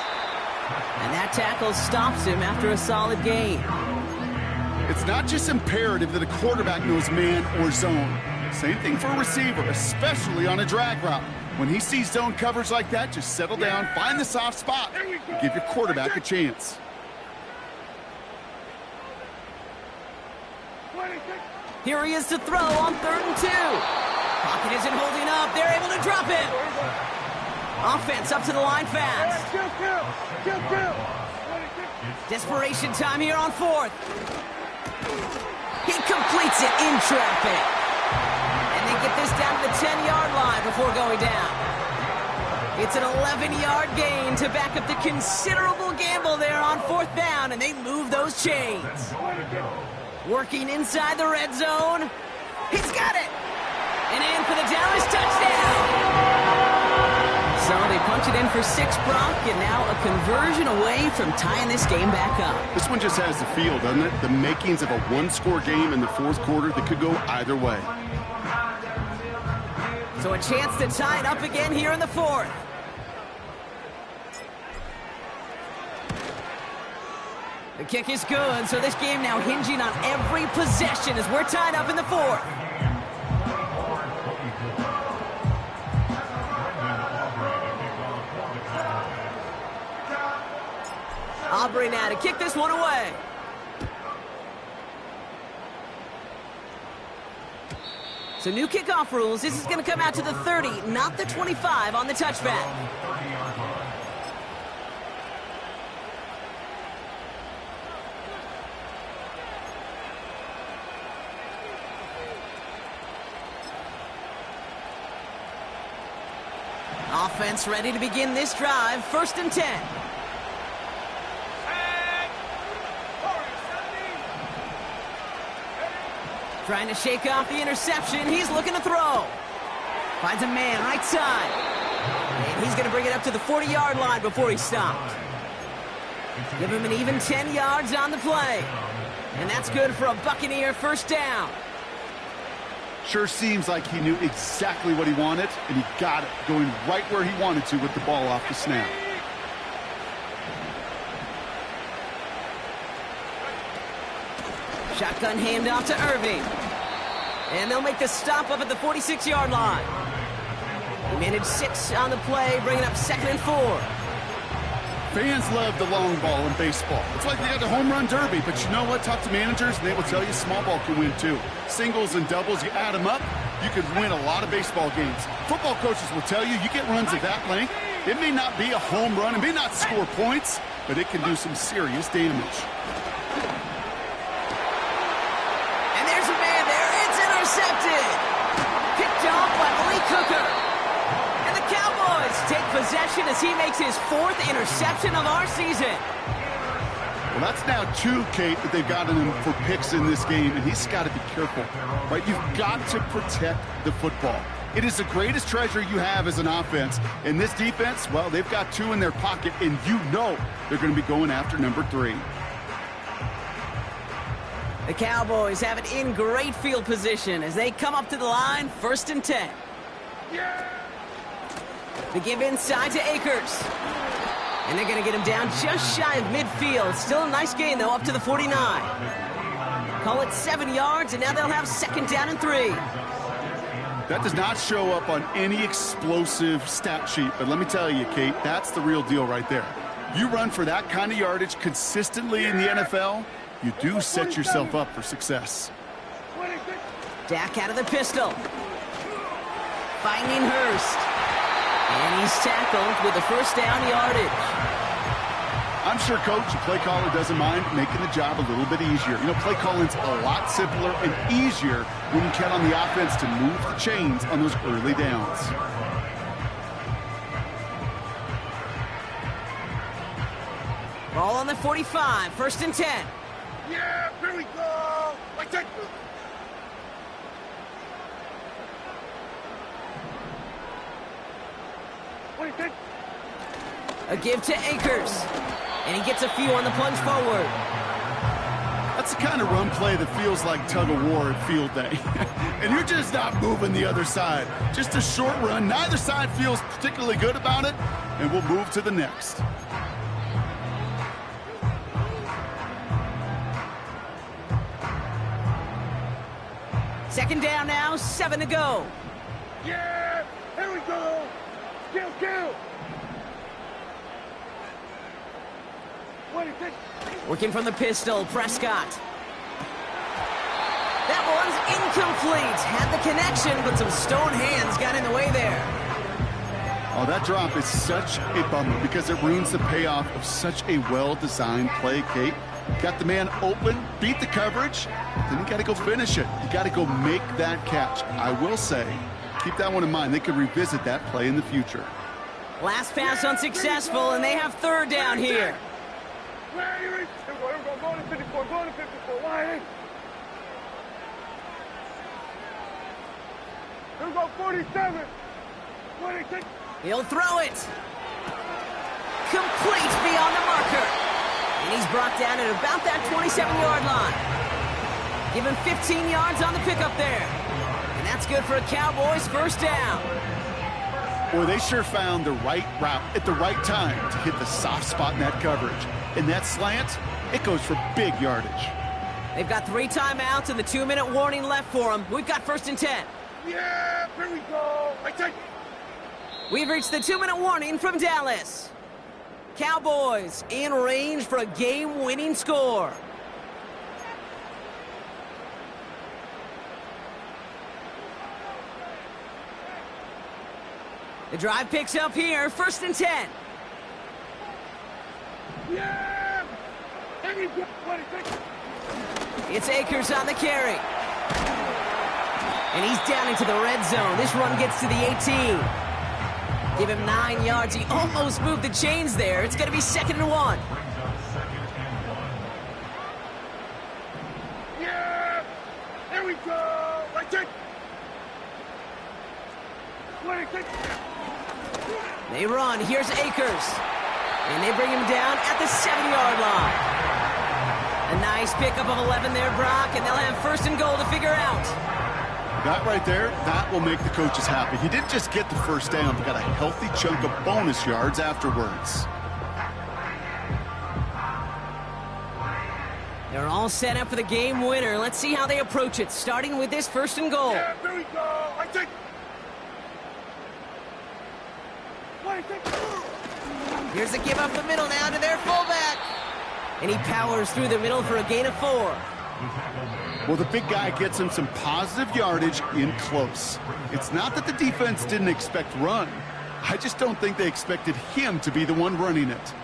And that tackle stops him after a solid gain. It's not just imperative that a quarterback knows man or zone. Same thing for a receiver, especially on a drag route. When he sees zone coverage like that, just settle down, find the soft spot, and give your quarterback a chance. Here he is to throw on 3rd and 2. Pocket isn't holding up. They're able to drop him. Offense up to the line fast. Desperation time here on 4th. He completes it in traffic. And they get this down to the 10-yard line before going down. It's an 11-yard gain to back up the considerable gamble there on 4th down, and they move those chains. Working inside the red zone. He's got it! And in for the Dallas touchdown! So they punch it in for 6, Brock, and now a conversion away from tying this game back up. This one just has the feel, doesn't it? The makings of a one-score game in the 4th quarter that could go either way. So a chance to tie it up again here in the 4th. The kick is good, so this game now hinging on every possession as we're tied up in the 4th. Aubrey now to kick this one away. So new kickoff rules. This is going to come out to the 30, not the 25 on the touchback. Offense ready to begin this drive. 1st and 10. Trying to shake off the interception. He's looking to throw. Finds a man right side. And he's going to bring it up to the 40-yard line before he's stopped. Give him an even 10 yards on the play. And that's good for a Buccaneer 1st down. Sure seems like he knew exactly what he wanted, and he got it, going right where he wanted to with the ball off the snap. Shotgun handoff to Irving. And they'll make the stop up at the 46-yard line. He managed 6 on the play, bringing up 2nd and 4. Fans love the long ball in baseball. It's like they got the home run derby, but you know what? Talk to managers, and they will tell you small ball can win too. Singles and doubles, you add them up, you could win a lot of baseball games. Football coaches will tell you, you get runs of that length, it may not be a home run, it may not score points, but it can do some serious damage. Picked off by Malik Hooker. And the Cowboys take possession as he makes his 4th interception of our season. Well, that's now 2, Kate, that they've gotten him for picks in this game, and he's got to be careful, right? You've got to protect the football. It is the greatest treasure you have as an offense. And this defense, well, they've got 2 in their pocket, and you know they're going to be going after number 3. The Cowboys have it in great field position as they come up to the line, 1st and 10. The give inside to Akers. And they're going to get him down just shy of midfield. Still a nice gain, though, up to the 49. Call it 7 yards, and now they'll have 2nd down and 3. That does not show up on any explosive stat sheet, but let me tell you, Kate, that's the real deal right there. You run for that kind of yardage consistently in the NFL, you do set yourself up for success. Dak out of the pistol. Finding Hurst. And he's tackled with the 1st down yardage. I'm sure, Coach, the play caller doesn't mind making the job a little bit easier. You know, play calling's a lot simpler and easier when you count on the offense to move the chains on those early downs. Ball on the 45, 1st and 10. Yeah, here we go. Like that. What do you think? A give to Akers. And he gets a few on the plunge forward. That's the kind of run play that feels like tug-of-war at field day. And you're just not moving the other side. Just a short run. Neither side feels particularly good about it. And we'll move to the next. Second down now, 7 to go. Yeah, here we go. Kill. What do you think? Working from the pistol, Prescott. That one's incomplete. Had the connection, but some stone hands got in the way there. Oh, that drop is such a bummer because it ruins the payoff of such a well-designed play, Kate. Got the man open, beat the coverage, then you got to go finish it. You got to go make that catch. I will say, keep that one in mind. They could revisit that play in the future. Last pass unsuccessful, and they have 3rd down here. Here we go. Going to 54. Going to 54. Why? Here we go. 47. What do you think? He'll throw it. Complete beyond the marker. And he's brought down at about that 27-yard line. Give him 15 yards on the pickup there. And that's good for a Cowboys 1st down. Boy, they sure found the right route at the right time to hit the soft spot in that coverage. And that slant, it goes for big yardage. They've got 3 timeouts and the 2-minute warning left for them. We've got 1st and 10. Yeah, here we go. I take. We've reached the 2-minute warning from Dallas. Cowboys in range for a game-winning score. The drive picks up here, 1st and 10. Yeah! Here we go. What do you think? It's Akers on the carry. And he's down into the red zone. This run gets to the 18. Give him 9 yards. He almost moved the chains there. It's going to be 2nd and 1. Yeah! Here we go. Right there. What do you think? They run. Here's Akers. And they bring him down at the 7-yard line. A nice pickup of 11 there, Brock, and they'll have 1st and goal to figure out. That right there, that will make the coaches happy. He didn't just get the 1st down, but got a healthy chunk of bonus yards afterwards. They're all set up for the game winner. Let's see how they approach it, starting with this 1st and goal. Yeah, here we go. I take. What do you think? Here's the give up the middle now to their fullback. And he powers through the middle for a gain of 4. Well, the big guy gets him some positive yardage in close. It's not that the defense didn't expect run. I just don't think they expected him to be the one running it.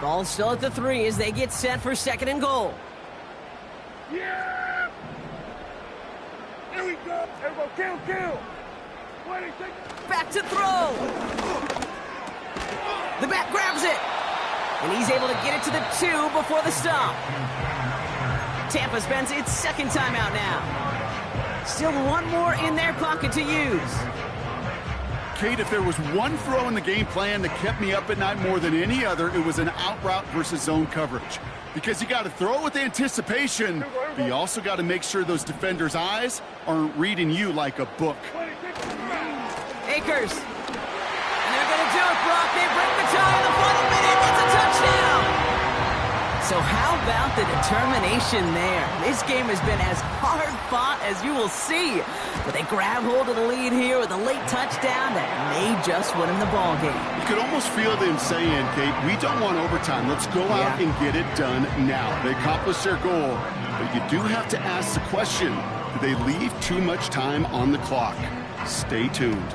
Ball still at the 3 as they get set for 2nd and goal. Yeah! Here we go. Here we go. Kill. What do you think? Back to throw. The back grabs it. And he's able to get it to the 2 before the stop. Tampa spends its 2nd timeout now. Still 1 more in their pocket to use. Kate, if there was one throw in the game plan that kept me up at night more than any other, it was an out route versus zone coverage. Because you got to throw it with anticipation, but you also got to make sure those defenders' eyes aren't reading you like a book. Akers. And they're going to do it, Brock. They break the tie in the final minute. It's a touchdown. So how about the determination there? This game has been as hard-fought as you will see. But they grab hold of the lead here with a late touchdown that may just win them the ball game. You could almost feel them saying, Kate, we don't want overtime. Let's go out and get it done now. They accomplished their goal, but you do have to ask the question, do they leave too much time on the clock? Stay tuned.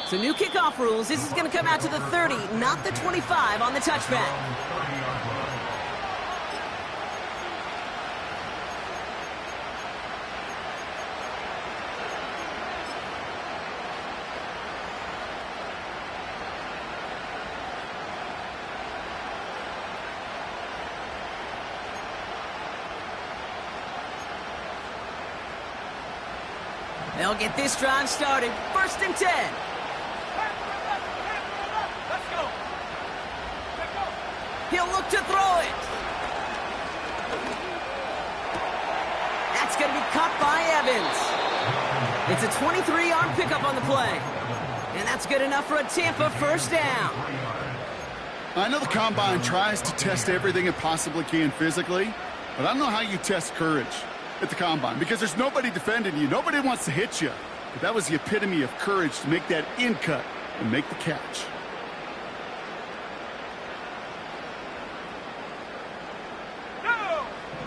So new kickoff rules. This is going to come out to the 30, not the 25 on the touchback. They'll get this drive started. 1st and 10. Let's go. He'll look to throw it. That's going to be caught by Evans. It's a 23-yard pickup on the play. And that's good enough for a Tampa 1st down. I know the Combine tries to test everything it possibly can physically, but I don't know how you test courage at the Combine, because there's nobody defending you. Nobody wants to hit you. But that was the epitome of courage to make that in cut and make the catch.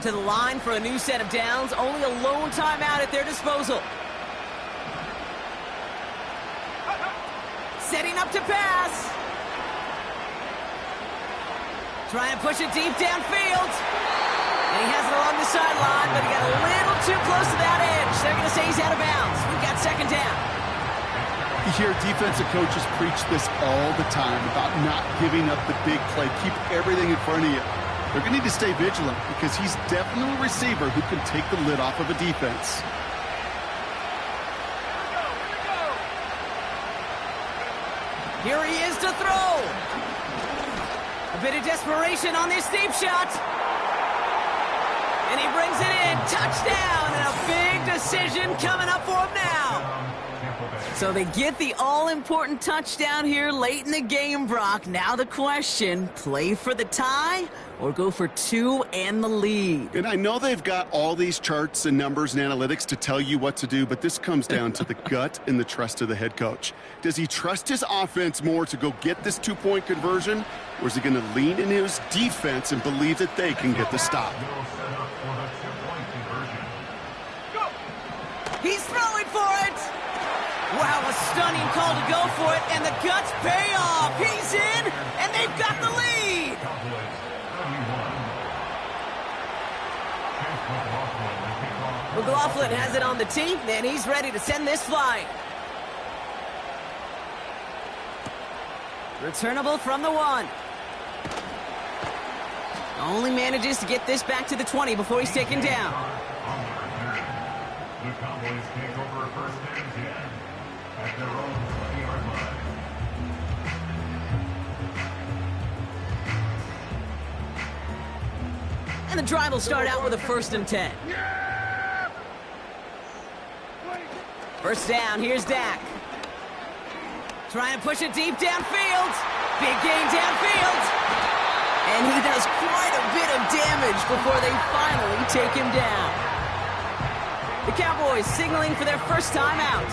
To the line for a new set of downs. Only a lone timeout at their disposal. Setting up to pass. Trying to push it deep downfield. And he has it along the sideline, but he got a little too close to that edge. They're going to say he's out of bounds. We've got 2nd down. You hear defensive coaches preach this all the time about not giving up the big play. Keep everything in front of you. They're going to need to stay vigilant because he's definitely a receiver who can take the lid off of a defense. Here he is to throw. A bit of desperation on this deep shot. And he brings it in. Touchdown, and a big decision coming up for him now. So they get the all-important touchdown here late in the game, Brock. Now the question, play for the tie or go for 2 and the lead? And I know they've got all these charts and numbers and analytics to tell you what to do, but this comes down to the gut and the trust of the head coach. Does he trust his offense more to go get this 2-point conversion, or is he going to lean into his defense and believe that they can get the stop? He's throwing for it. Wow, a stunning call to go for it, and the guts pay off. He's in, and they've got the lead. McLaughlin has it on the tee, and he's ready to send this flying. Returnable from the 1. Only manages to get this back to the 20 before he's taken down. The Cowboys take over 1st and 10 at their own 20-yard line. And the drive will start out with a 1st and 10. 1st down, here's Dak. Trying to push it deep downfield. Big gain downfield. And he does quite a bit of damage before they finally take him down. The Cowboys signaling for their 1st time out.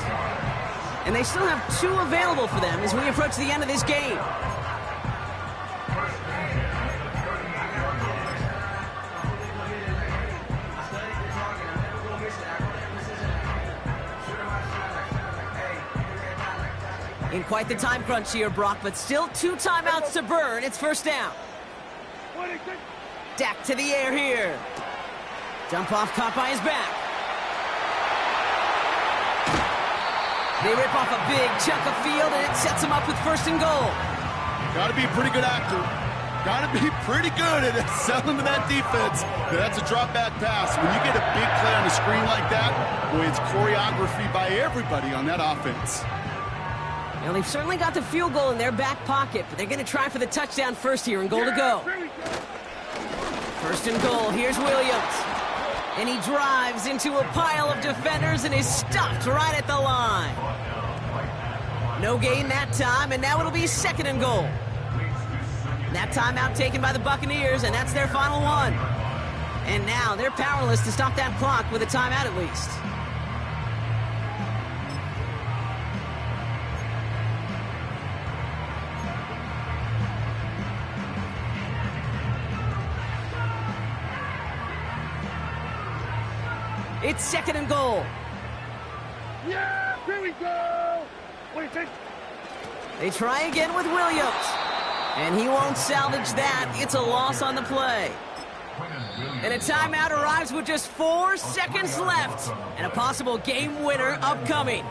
And they still have 2 available for them as we approach the end of this game. In quite the time crunch here, Brock, but still 2 timeouts to burn. It's 1st down. Dak to the air here. Dump off caught by his back. They rip off a big chunk of field, and it sets them up with 1st and goal. Got to be a pretty good actor. Got to be pretty good at selling to that defense. That's a drop-back pass. When you get a big play on the screen like that, boy, it's choreography by everybody on that offense. Well, they've certainly got the field goal in their back pocket, but they're going to try for the touchdown first here and goal to go. 1st and goal. Here's Williams. And he drives into a pile of defenders and is stopped right at the line. No gain that time, and now it'll be 2nd and goal. That timeout taken by the Buccaneers, and that's their final one. And now they're powerless to stop that clock with a timeout at least. It's 2nd and goal. Yeah, here we go. What do you think? They try again with Williams. And he won't salvage that. It's a loss on the play. And a timeout arrives with just 4 seconds left. And a possible game winner upcoming.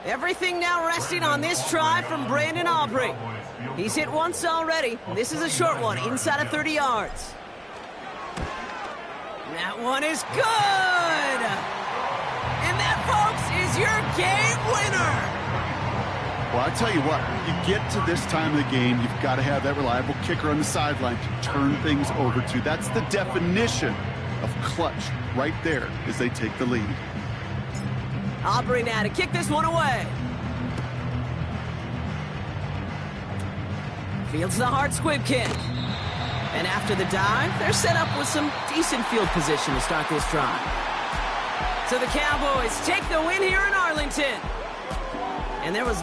Everything now resting on this try from Brandon Aubrey. He's hit once already. This is a short one, inside of 30 yards. That one is good! And that, folks, is your game winner! Well, I tell you what, you get to this time of the game, you've got to have that reliable kicker on the sideline to turn things over to. That's the definition of clutch right there as they take the lead. Aubrey now to kick this one away. Fields the hard squib kick. And after the dive, they're set up with some decent field position to start this drive. So the Cowboys take the win here in Arlington. And there was